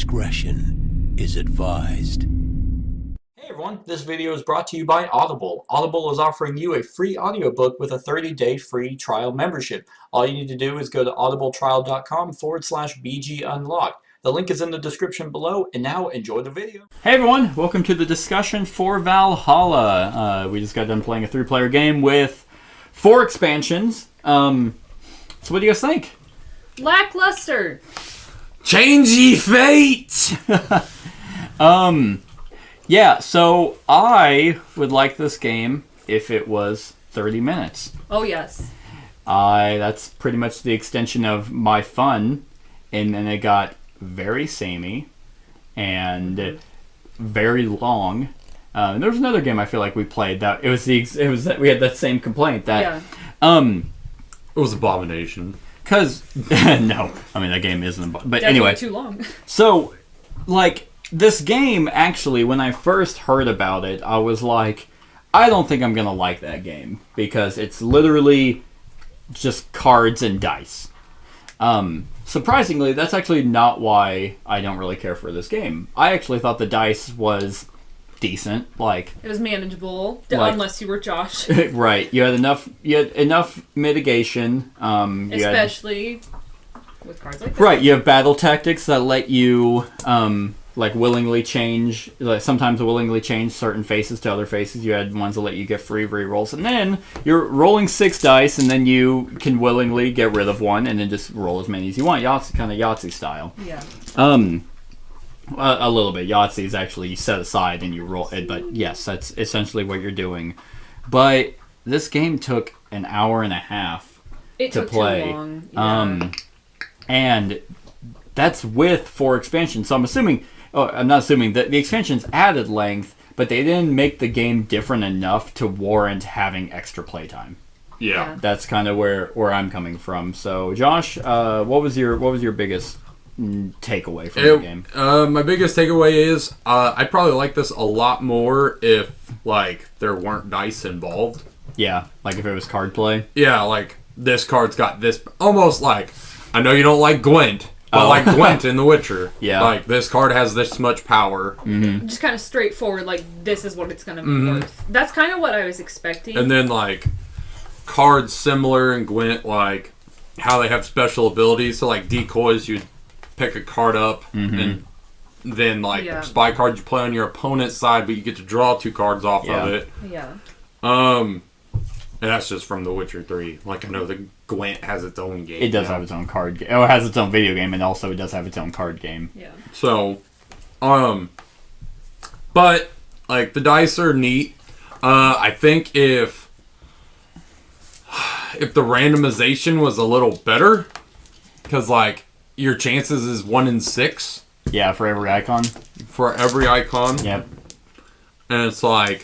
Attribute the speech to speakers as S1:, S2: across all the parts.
S1: discretion is advised.
S2: Hey everyone, this video is brought to you by Audible. Audible is offering you a free audiobook with a 30-day free trial membership. All you need to do is go to audibletrial.com/bgunlocked. The link is in the description below, and now enjoy the video. Hey everyone, welcome to the discussion for Valhalla. We just got done playing a 3-player game with 4 expansions. So what do you guys think?
S3: Lackluster.
S4: Change ye fate!
S2: Yeah, so I would like this game if it was 30 minutes.
S3: Oh, yes.
S2: That's pretty much the extension of my fun, and then it got very samey and very long. And there was another game I feel like we played that we had that same complaint that
S3: Yeah.
S4: It was Abomination.
S2: Cause no, I mean that game isn't. But
S3: Definitely
S2: anyway,
S3: too long.
S2: So like this game actually, when I first heard about it, I was like, I don't think I'm gonna like that game because it's literally just cards and dice. Surprisingly, that's actually not why I don't really care for this game. I actually thought the dice was decent. Like
S3: It was manageable, unless you were Josh.
S2: right, you had enough mitigation.
S3: Especially with cards like that.
S2: Right, you have battle tactics that let you willingly change, sometimes willingly change certain faces to other faces. You had ones that let you get free rerolls, and then you're rolling 6 dice, and then you can willingly get rid of one, and then just roll as many as you want. Yahtzee style.
S3: Yeah.
S2: A little bit. Yahtzee is actually you set aside and you roll it, but yes, that's essentially what you're doing. But this game took an hour and a half to play.
S3: Too long. Yeah.
S2: And that's with 4 expansions. So I'm not assuming that the expansions added length, but they didn't make the game different enough to warrant having extra playtime.
S4: Yeah.
S2: That's kind of where I'm coming from. So Josh, what was your biggest takeaway from the game?
S4: My biggest takeaway is I'd probably like this a lot more if there weren't dice involved.
S2: Yeah, like if it was card play.
S4: Yeah, like this card's got this, almost like, I know you don't like Gwent, but like Gwent in The Witcher.
S2: Yeah.
S4: Like this card has this much power.
S2: Mm-hmm.
S3: Just kind of straightforward, like this is what it's going to be worth. That's kind of what I was expecting.
S4: And then cards similar in Gwent, like how they have special abilities. So like decoys, you pick a card up, and then spy cards you play on your opponent's side, but you get to draw 2 cards off of it.
S3: Yeah.
S4: And that's just from The Witcher 3. Like, I know the Gwent has its own game.
S2: It does have its own card game. Oh, it has its own video game, and also it does have its own card game.
S3: Yeah.
S4: So, but the dice are neat. I think if the randomization was a little better, because your chances is 1 in 6.
S2: Yeah, for every icon.
S4: For every icon.
S2: Yep.
S4: And it's I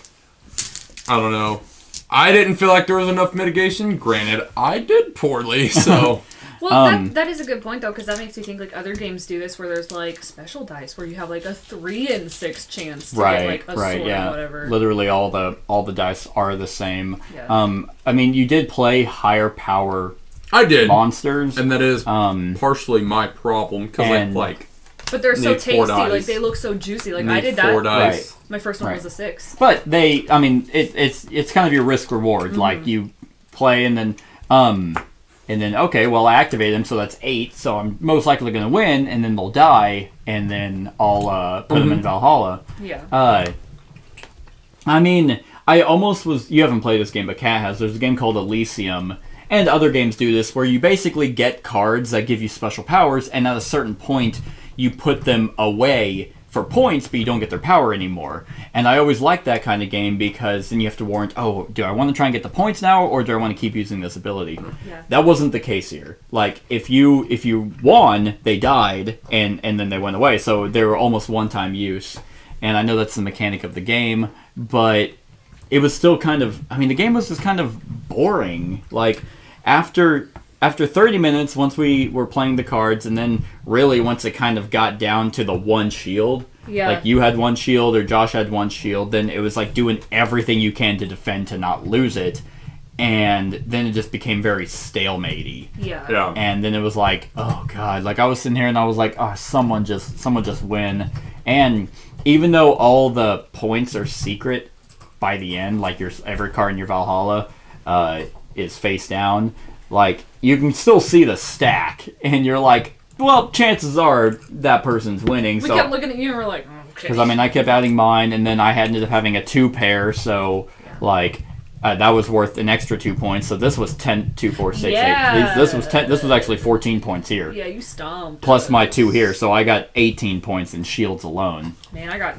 S4: don't know. I didn't feel like there was enough mitigation. Granted, I did poorly, so...
S3: Well, that is a good point, though, because that makes me think other games do this where there's special dice where you have a 3 in 6 chance to get a sword or whatever.
S2: Literally all the dice are the same.
S3: Yeah.
S2: I mean, you did play higher power
S4: I did.
S2: monsters.
S4: And that is partially my problem, because
S3: but they're so tasty,
S4: 4 dice.
S3: They look so juicy. I did
S4: 4
S3: that.
S4: dice.
S2: Right.
S3: My first one was a 6.
S2: But it's kind of your risk reward. Like you play and then okay, well I activate them, so that's 8, so I'm most likely going to win, and then they'll die, and then I'll put them in Valhalla.
S3: Yeah.
S2: I mean, I almost was. You haven't played this game, but Kat has. There's a game called Elysium, and other games do this, where you basically get cards that give you special powers, and at a certain point, you put them away for points, but you don't get their power anymore. And I always like that kind of game because then you have to warrant, oh, do I want to try and get the points now, or do I want to keep using this ability?
S3: Yeah.
S2: That wasn't the case here. If you won, they died, and then they went away. So they were almost one-time use. And I know that's the mechanic of the game, but it was still kind of... I mean, the game was just kind of boring. After 30 minutes, once we were playing the cards, and then really once it kind of got down to the one shield, you had one shield or Josh had one shield, then it was doing everything you can to defend to not lose it. and then it just became very stalematey.
S3: Yeah.
S2: And then it was like, oh god, like I was sitting here and I was like, oh, someone just win. And even though all the points are secret by the end, like every card in your Valhalla is face down, like you can still see the stack, and you're like, well, chances are that person's winning.
S3: We kept looking at you and we're like, okay.
S2: Because I kept adding mine, and then I ended up having a 2 pair, so like. That was worth an extra 2 points. So this was 10, 2, 4, 6, 8. This was 10. This was actually 14 points here.
S3: Yeah, you stomped.
S2: Plus my 2 here, so I got 18 points in shields alone.
S3: Man, I got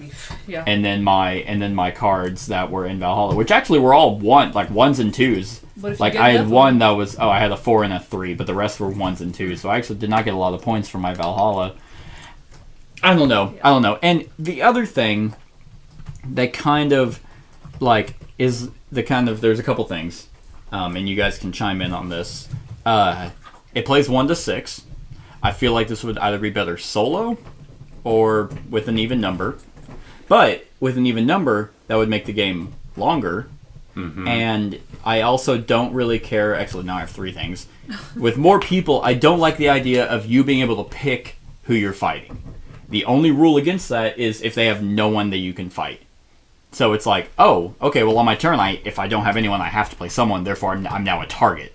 S3: yeah.
S2: And then my cards that were in Valhalla, which actually were all ones and twos. Like I had one that was I had a 4 and a 3, but the rest were ones and twos. So I actually did not get a lot of points from my Valhalla. I don't know. And the other thing that kind of is the kind of, there's a couple things, and you guys can chime in on this. It plays 1 to 6. I feel like this would either be better solo or with an even number. But with an even number, that would make the game longer. Mm-hmm. And I also don't really care. Actually, now I have 3 things. With more people, I don't like the idea of you being able to pick who you're fighting. The only rule against that is if they have no one that you can fight. So it's like, oh, okay, well on my turn, if I don't have anyone, I have to play someone. Therefore, I'm now a target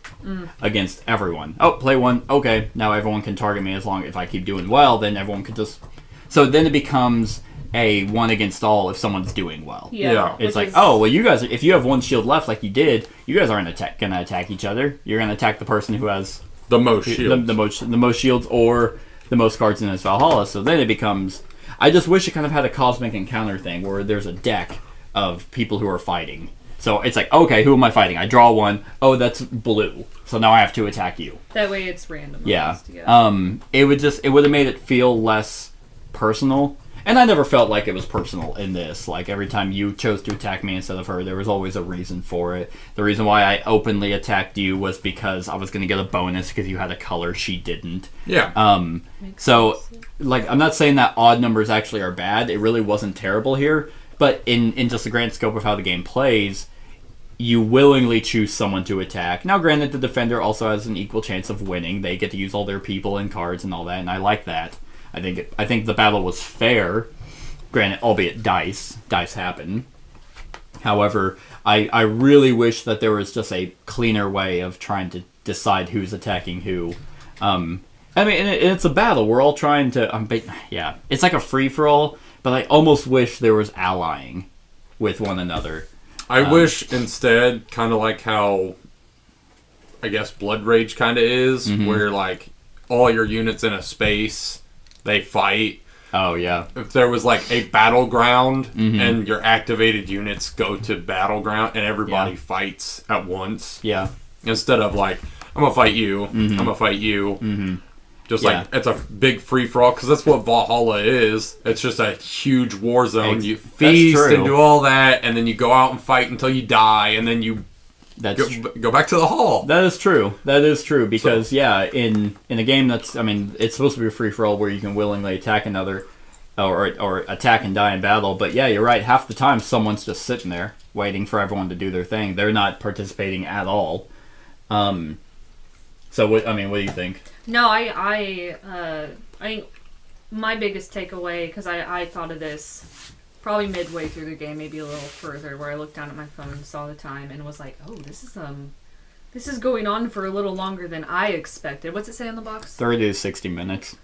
S2: against everyone. Oh, play one. Okay, now everyone can target me as long if I keep doing well. Then everyone can just. So then it becomes a 1 against all if someone's doing well.
S3: Yeah.
S2: It's like, oh, well, you guys, if you have 1 shield left, like you did, you guys aren't gonna attack each other. You're gonna attack the person who has
S4: the most shields,
S2: the most shields, or the most cards in his Valhalla. So then it becomes. I just wish it kind of had a cosmic encounter thing where there's a deck of people who are fighting. So it's like, okay, who am I fighting? I draw 1. Oh, that's blue. So now I have to attack you.
S3: That way it's random.
S2: Yeah. It would have made it feel less personal. And I never felt like it was personal in this. Like every time you chose to attack me instead of her, there was always a reason for it. The reason why I openly attacked you was because I was going to get a bonus because you had a color she didn't.
S4: Yeah.
S2: So, like, I'm not saying that odd numbers actually are bad. It really wasn't terrible here. But in just the grand scope of how the game plays, you willingly choose someone to attack. Now, granted, the defender also has an equal chance of winning. They get to use all their people and cards and all that, and I like that. I think the battle was fair. Granted, albeit dice happen. However, I really wish that there was just a cleaner way of trying to decide who's attacking who. It's a battle. We're all trying to. It's like a free for all. But I almost wish there was allying with one another.
S4: I wish instead, kind of like how, I guess, Blood Rage kind of is, where like all your units in a space, they fight.
S2: Oh, yeah.
S4: If there was like a battleground and your activated units go to battleground and everybody fights at once.
S2: Yeah.
S4: Instead of like, I'm going to fight you, I'm going to fight you. Just like, it's a big free-for-all, because that's what Valhalla is. It's just a huge war zone. You feast and do all that, and then you go out and fight until you die, and then you go back to the hall.
S2: That is true. Because, in a game that's, it's supposed to be a free-for-all where you can willingly attack another, or attack and die in battle. But yeah, you're right. Half the time, someone's just sitting there, waiting for everyone to do their thing. They're not participating at all. So, what do you think?
S3: No, I think my biggest takeaway, because I thought of this probably midway through the game, maybe a little further, where I looked down at my phone, saw the time, and was like, oh, this is going on for a little longer than I expected. What's it say on the box?
S2: 30 to 60 minutes.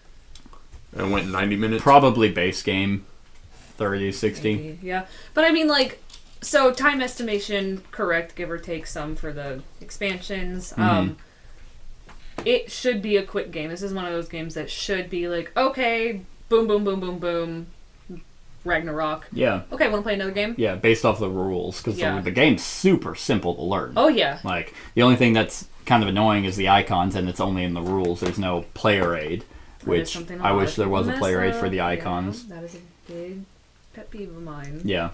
S4: And it went 90 minutes?
S2: Probably base game. 30 to 60.
S3: Maybe, yeah. But so time estimation, correct, give or take some for the expansions. It should be a quick game. This is one of those games that should be like, okay, boom, boom, boom, boom, boom, Ragnarok.
S2: Yeah.
S3: Okay, want to play another game?
S2: Yeah, based off the rules, because the game's super simple to learn.
S3: Oh, yeah.
S2: Like, the only thing that's kind of annoying is the icons, and it's only in the rules. There's no player aid, which I wish there was a player aid for the icons.
S3: Yeah, that is a big pet peeve of mine.
S2: Yeah.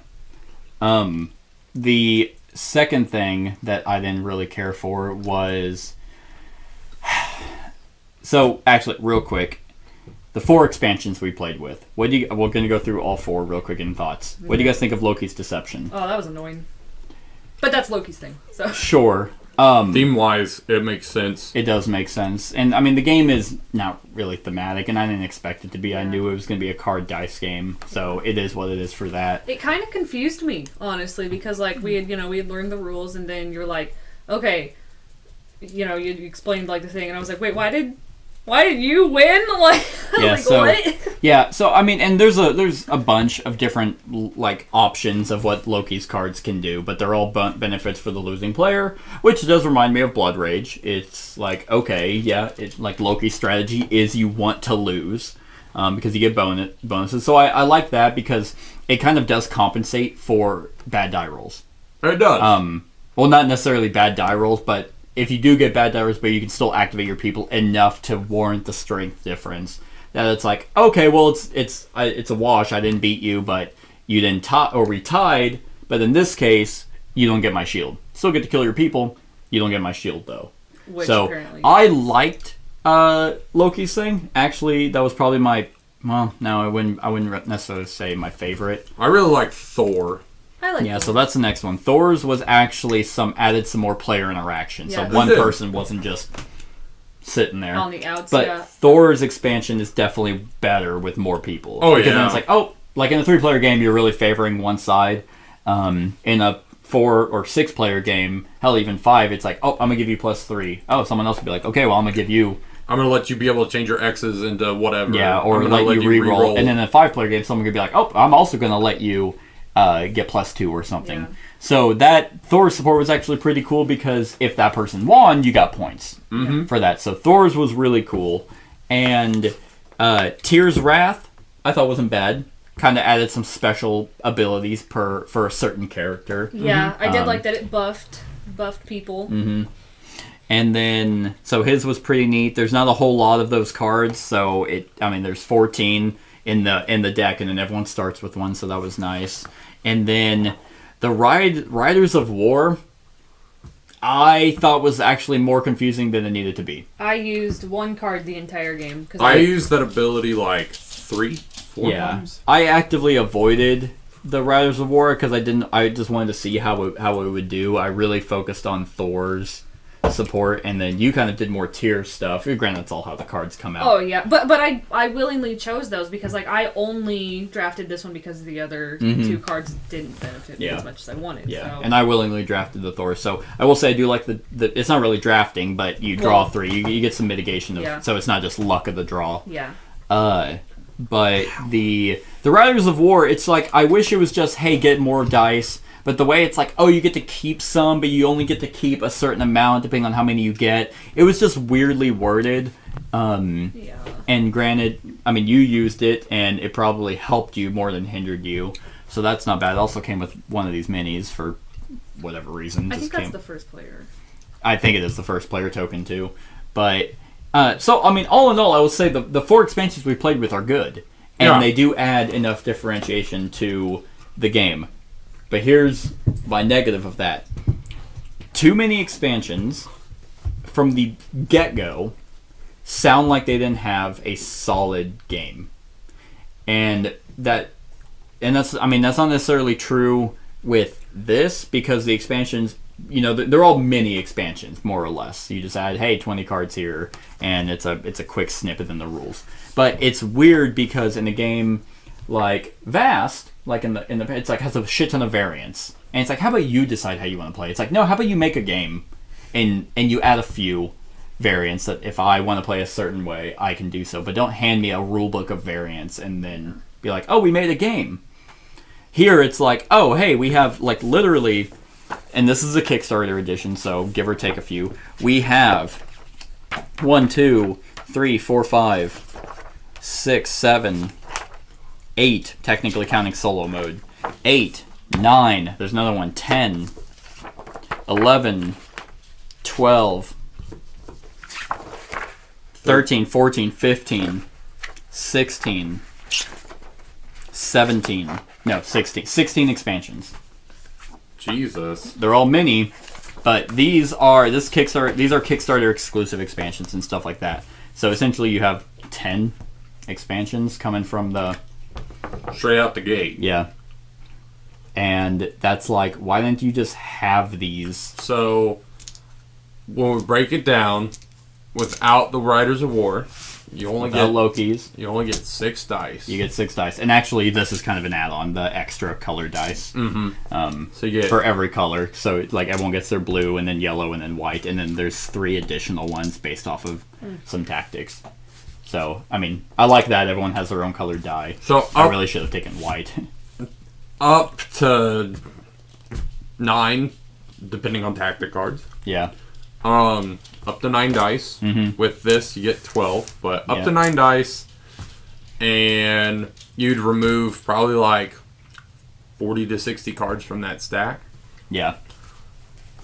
S2: The second thing that I didn't really care for was... So, actually, real quick, the 4 expansions we played with. We're going to go through all 4 real quick in thoughts. What do you guys think of Loki's Deception?
S3: Oh, that was annoying. But that's Loki's thing. So
S2: Sure.
S4: Theme wise, it makes sense.
S2: It does make sense. And I mean, the game is not really thematic, and I didn't expect it to be.
S3: Yeah.
S2: I knew it was going to be a card dice game, so it is what it is for that.
S3: It kind of confused me, honestly, because like we had learned the rules, and then you're like, okay, you explained like the thing, and I was like, wait, why did you win? Like,
S2: Yeah,
S3: like
S2: so,
S3: what?
S2: Yeah, so I mean, and there's a bunch of different like options of what Loki's cards can do, but they're all benefits for the losing player, which does remind me of Blood Rage. It's like, okay, yeah, like Loki's strategy is you want to lose because you get bonuses. So I like that because it kind of does compensate for bad die rolls.
S4: It does.
S2: Well, not necessarily bad die rolls, but if you do get bad die rolls, but you can still activate your people enough to warrant the strength difference. That it's like, okay, well, it's a wash. I didn't beat you, but you didn't we tied. But in this case, you don't get my shield. Still get to kill your people. You don't get my shield though.
S3: Which
S2: so
S3: apparently
S2: I liked Loki's thing. Actually, that was probably my. Well, no, I wouldn't necessarily say my favorite.
S4: I really like Thor.
S3: I like.
S2: Yeah, so that's the next one. Thor's was actually added some more player interaction.
S3: Yeah.
S2: So one person wasn't just sitting there
S3: on the outs.
S2: But
S3: Yeah.
S2: Thor's expansion is definitely better with more people.
S4: Oh,
S2: because
S4: yeah.
S2: then it's like, like in a 3-player game, you're really favoring one side. In a 4 or 6-player game, hell, even 5, it's like, I'm gonna give you +3. Oh, someone else would be like, okay, well, I'm gonna give you.
S4: I'm gonna let you be able to change your X's into whatever.
S2: Yeah, or
S4: I'm
S2: let
S4: gonna
S2: you reroll. And in a 5-player game, someone could be like, I'm also gonna let you get +2 or something.
S3: Yeah.
S2: So that Thor's support was actually pretty cool because if that person won, you got points for that. So Thor's was really cool. And Tyr's Wrath, I thought wasn't bad. Kind of added some special abilities for a certain character.
S3: Yeah, I did like that it buffed people.
S2: Mm-hmm. And then, so his was pretty neat. There's not a whole lot of those cards, so there's 14 in the deck, and then everyone starts with one, so that was nice. And then the Riders of War, I thought was actually more confusing than it needed to be.
S3: I used one card the entire game.
S4: I used that ability like 3-4 times.
S2: I actively avoided the Riders of War because I just wanted to see how it would do. I really focused on Thor's support, and then you kind of did more tier stuff. Granted, that's all how the cards come out.
S3: Oh yeah, but I willingly chose those because like I only drafted this one because the other two cards didn't benefit me as much as I wanted.
S2: Yeah,
S3: so.
S2: and I willingly drafted the Thor. So I will say I do like the it's not really drafting, but you draw 3. You get some mitigation of, so it's not just luck of the draw.
S3: Yeah.
S2: But the Riders of War, it's like I wish it was just, hey, get more dice. But the way it's like, you get to keep some, but you only get to keep a certain amount depending on how many you get. It was just weirdly worded. And granted, you used it, and it probably helped you more than hindered you. So that's not bad. It also came with one of these minis for whatever reason.
S3: I think that's the first player.
S2: I think it is the first player token, too. But, all in all, I will say the 4 expansions we played with are good. And they do add enough differentiation to the game. But here's my negative of that. Too many expansions from the get-go sound like they didn't have a solid game. And that's not necessarily true with this because the expansions, they're all mini expansions more or less. You just add, hey, 20 cards here, and it's a quick snippet in the rules. But it's weird because in a game like Vast, like in the it's like has a shit ton of variants, and it's like, how about you decide how you want to play? It's like, no, how about you make a game, and you add a few variants that if I want to play a certain way, I can do so, but don't hand me a rule book of variants and then be like, we made a game. Here it's like, hey, we have like literally, and this is a Kickstarter edition, so give or take a few. We have 1, 2, 3, 4, 5, 6, 7. 8, technically counting solo mode. 8, 9, there's another one, 10, 11, 12, 13, 14, 15, 16, 17, no, 16. 16 expansions.
S4: Jesus.
S2: They're all mini, but these are Kickstarter exclusive expansions and stuff like that. So essentially you have 10 expansions coming from the
S4: straight out the gate.
S2: Yeah. And that's like, why didn't you just have these?
S4: So, when we break it down, without the Riders of War, you only
S2: Without
S4: get
S2: Loki's.
S4: You only get 6 dice.
S2: You get 6 dice, and actually, this is kind of an add-on, the extra color dice.
S4: Mm-hmm. So you get
S2: for every color. So like everyone gets their blue, and then yellow, and then white, and then there's 3 additional ones based off of some tactics. So I mean, I like that everyone has their own colored die.
S4: So
S2: I really should have taken white.
S4: Up to 9, depending on tactic cards.
S2: Yeah.
S4: Up to 9 dice.
S2: Mm-hmm.
S4: With this, you get 12, but up
S2: Yeah.
S4: to 9 dice, and you'd remove probably like 40 to 60 cards from that stack.
S2: Yeah.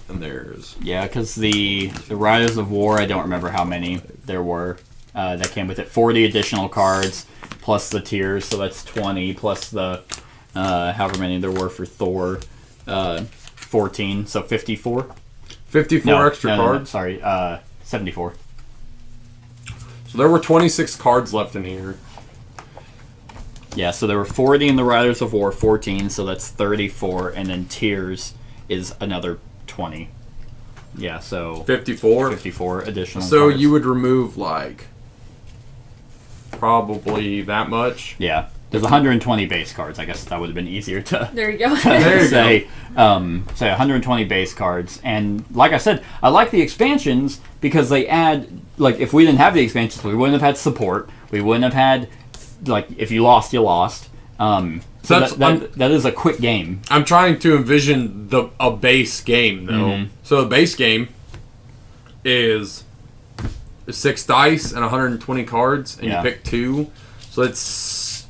S4: And there's
S2: because the Riders of War, I don't remember how many there were that came with it. 40 additional cards plus the tiers, so that's 20 plus the however many there were for Thor, 14, so 54.
S4: 54 extra cards.
S2: Sorry, 74.
S4: So there were 26 cards left in here.
S2: Yeah, so there were 40 in the Riders of War, 14, so that's 34, and then tiers is another 20. Yeah, so
S4: 54.
S2: 54 additional
S4: So
S2: cards.
S4: you would remove like probably that much.
S2: Yeah. There's 120 base cards. I guess that would have been easier to
S3: There you go.
S4: There you
S2: say 120 base cards. And like I said, I like the expansions because they add, like, if we didn't have the expansions, we wouldn't have had support. We wouldn't have had, like, if you lost, you lost. So that is a quick game.
S4: I'm trying to envision a base game though.
S2: Mm-hmm.
S4: So the base game is 6 dice and 120 cards, and you pick 2. So it's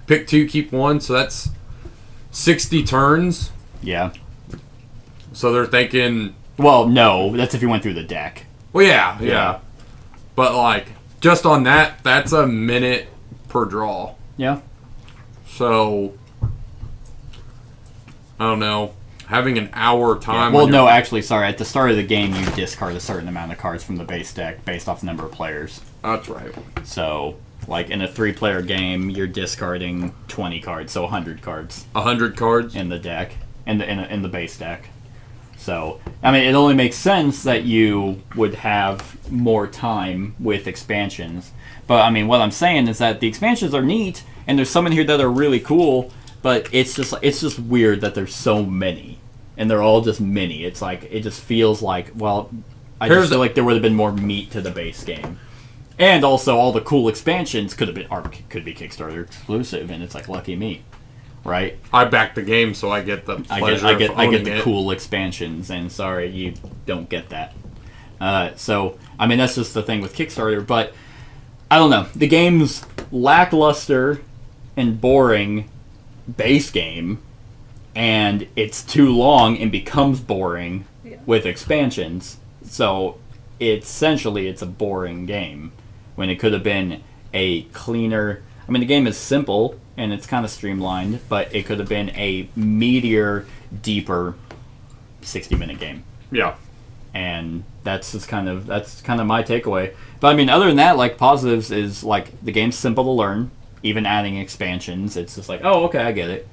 S4: pick 2, keep 1. So that's 60 turns.
S2: Yeah.
S4: So they're thinking.
S2: Well, no, that's if you went through the deck.
S4: Well, yeah. But like just on that, that's a minute per draw.
S2: Yeah.
S4: So I don't know. Having an hour time.
S2: Well, no, actually, sorry. At the start of the game, you discard a certain amount of cards from the base deck based off the number of players.
S4: That's right.
S2: So, like in a 3-player game, you're discarding 20 cards, so 100 cards
S4: 100 cards
S2: in the deck, in the base deck. So, I mean, it only makes sense that you would have more time with expansions. But I mean, what I'm saying is that the expansions are neat, and there's some in here that are really cool. But it's just weird that there's so many, and they're all just mini. It's like it just feels like, well, I just feel like there would have been more meat to the base game, and also all the cool expansions could be Kickstarter exclusive, and it's like lucky me, right?
S4: I back the game, so I get the pleasure
S2: I
S4: of
S2: get
S4: owning
S2: the
S4: it.
S2: cool expansions, and sorry, you don't get that. So I mean, that's just the thing with Kickstarter. But I don't know. The game's lackluster and boring base game, and it's too long and becomes boring with expansions. So essentially it's a boring game when it could have been a cleaner. I mean, the game is simple and it's kind of streamlined, but it could have been a meatier, deeper 60-minute game.
S4: Yeah.
S2: And that's kind of my takeaway. But I mean, other than that, like, positives is like the game's simple to learn. Even adding expansions, it's just like, oh, okay, I get it.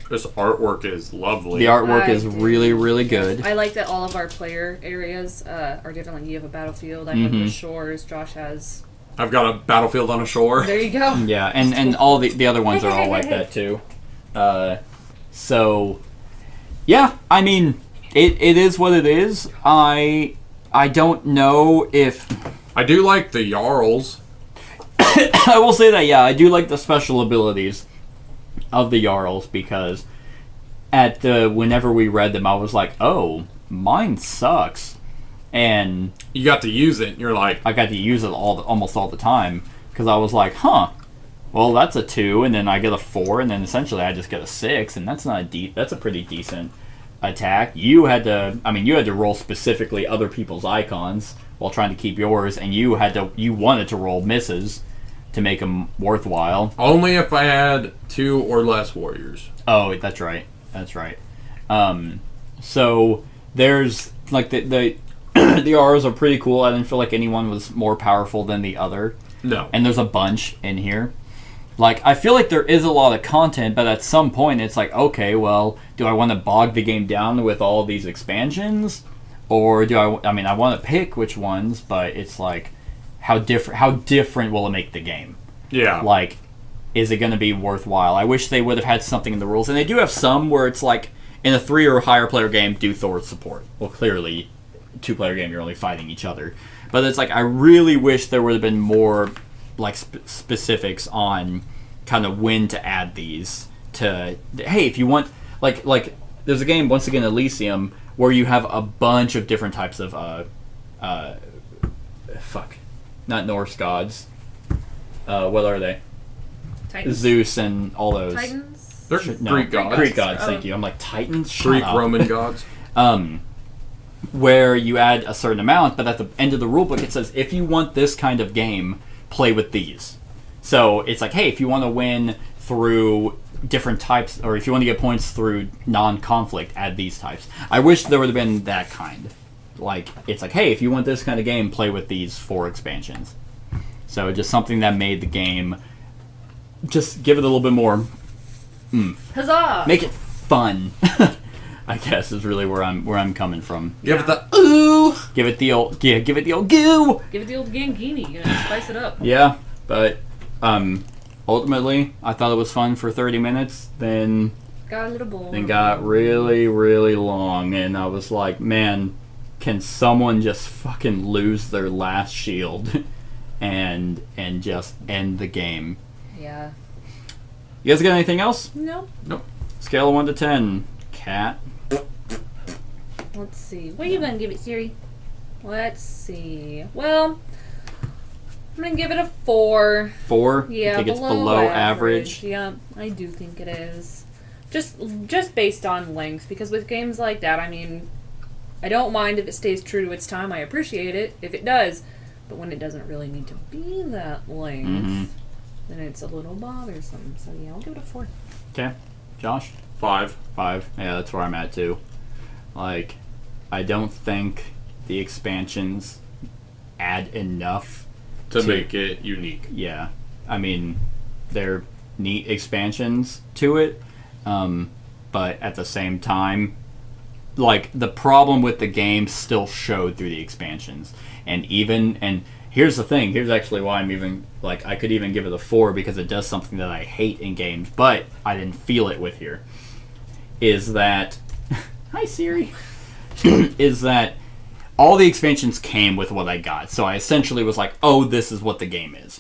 S4: This artwork is lovely.
S2: The artwork is really, really good.
S3: I like that all of our player areas are different. Like you have a battlefield, I have the shores, Josh has...
S4: I've got a battlefield on a shore.
S3: There you go.
S2: Yeah, and all the other ones are all like that too. So, yeah, I mean, it is what it is. I don't know if...
S4: I do like the Jarls.
S2: I will say that, yeah, I do like the special abilities of the Jarls because whenever we read them, I was like, oh, mine sucks. And
S4: You got to use it, and you're like...
S2: I got to use it almost all the time because I was like, huh, well, that's a 2, and then I get a 4, and then essentially I just get a 6, and that's not that's a pretty decent attack. You had to roll specifically other people's icons while trying to keep yours, and you wanted to roll misses to make them worthwhile.
S4: Only if I had 2 or less warriors.
S2: Oh, that's right. So there's like the the R's are pretty cool. I didn't feel like anyone was more powerful than the other.
S4: No.
S2: And there's a bunch in here. Like, I feel like there is a lot of content, but at some point it's like, okay, well, do I want to bog the game down with all these expansions? or do I mean, I want to pick which ones, but it's like, how different will it make the game?
S4: Yeah.
S2: Like, is it going to be worthwhile? I wish they would have had something in the rules, and they do have some where it's like, in a 3 or higher player game, do Thor support. Well, clearly, 2-player game, you're only fighting each other. But it's like, I really wish there would have been more, like, specifics on kind of when to add these to, hey, if you want, like there's a game, once again, Elysium, where you have a bunch of different types of, not Norse gods. What are they?
S3: Titans.
S2: Zeus and all those.
S3: Titans?
S4: They're Greek gods.
S2: Greek gods, thank you. I'm like, Titans? Shut
S4: Greek
S2: up.
S4: Roman gods.
S2: Where you add a certain amount, but at the end of the rulebook it says, if you want this kind of game, play with these. So it's like, hey, if you want to win through different types, or if you want to get points through non-conflict, add these types. I wish there would have been that kind. Like, it's like, hey, if you want this kind of game, play with these 4 expansions. So just something that made the game, just give it a little bit more oomph.
S3: Huzzah!
S2: Make it fun. I guess is really where I'm coming from.
S4: Give it the ooh.
S2: Give it the old goo.
S3: Give it the old Gangini, spice it up.
S2: Yeah, but ultimately, I thought it was fun for 30 minutes. Then
S3: Got a little boring.
S2: Then got really, really long, and I was like, man, can someone just fucking lose their last shield and just end the game?
S3: Yeah.
S2: You guys got anything else?
S3: No.
S4: Nope.
S2: Scale of 1 to 10. Cat.
S3: Let's see. What are you gonna give it, Siri? Let's see. Well, I'm gonna give it a 4.
S2: 4?
S3: Yeah,
S2: I think it's below average.
S3: Yeah, I do think it is. Just based on length, because with games like that, I mean, I don't mind if it stays true to its time. I appreciate it if it does, but when it doesn't really need to be that length, then it's a little bothersome. So yeah, I'll give it a 4.
S2: Okay, Josh.
S4: 5.
S2: 5. Yeah, that's where I'm at too. Like, I don't think the expansions add enough
S4: to make it unique.
S2: Yeah, I mean, they're neat expansions to it, but at the same time, like, the problem with the game still showed through the expansions. And here's the thing, here's actually why I'm even, like, I could even give it a 4, because it does something that I hate in games, but I didn't feel it with here, is that, hi Siri, is that all the expansions came with what I got. So I essentially was like, oh, this is what the game is.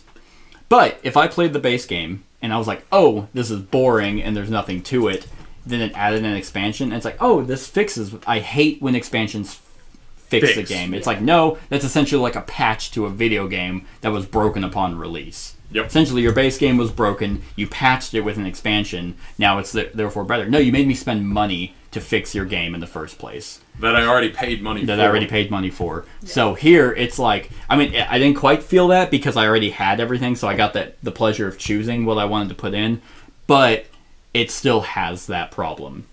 S2: But if I played the base game, and I was like, oh, this is boring, and there's nothing to it, then it added an expansion, and it's like, oh, this fixes... I hate when expansions fix the game. It's like, no, that's essentially like a patch to a video game that was broken upon release.
S4: Yep.
S2: Essentially, your base game was broken, you patched it with an expansion, now it's therefore better. No, you made me spend money to fix your game in the first place.
S4: That I already paid money for.
S2: That I already paid money for. Yeah. So here, it's like, I mean, I didn't quite feel that because I already had everything, so I got the pleasure of choosing what I wanted to put in, but it still has that problem.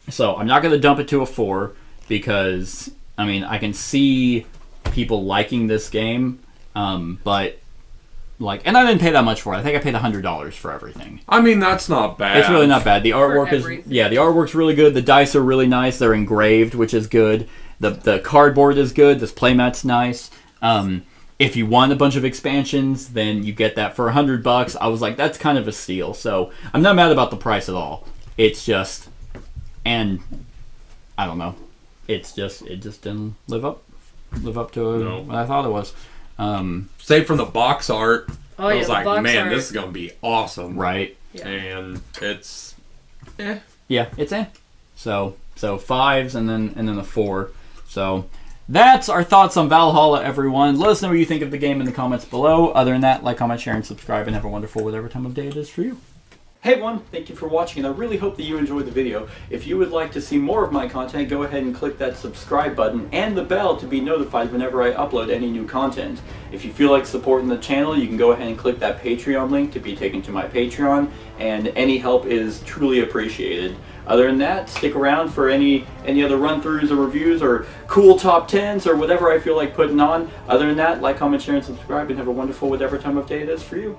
S2: So I'm not going to dump it to a 4, because, I mean, I can see people liking this game, but... Like, and I didn't pay that much for it. I think I paid $100 for everything.
S4: I mean, that's not bad.
S2: It's really not bad. The artwork is, the artwork's really good. The dice are really nice. They're engraved, which is good. The cardboard is good. This playmat's nice. If you want a bunch of expansions, then you get that for $100. I was like, that's kind of a steal. So I'm not mad about the price at all. It's just, and I don't know. It just didn't live up to what I thought it was.
S4: Save from the box art, I was like, man,
S3: art.
S4: this is gonna be awesome,
S2: right?
S3: Yeah.
S4: And it's,
S2: yeah, it's So 5s and then a 4. So that's our thoughts on Valhalla, everyone. Let us know what you think of the game in the comments below. Other than that, like, comment, share, and subscribe, and have a wonderful whatever time of day it is for you. Hey everyone, thank you for watching, and I really hope that you enjoyed the video. If you would like to see more of my content, go ahead and click that subscribe button and the bell to be notified whenever I upload any new content. If you feel like supporting the channel, you can go ahead and click that Patreon link to be taken to my Patreon, and any help is truly appreciated. Other than that, stick around for any other run-throughs or reviews or cool top 10s or whatever I feel like putting on. Other than that, like, comment, share, and subscribe, and have a wonderful whatever time of day it is for you.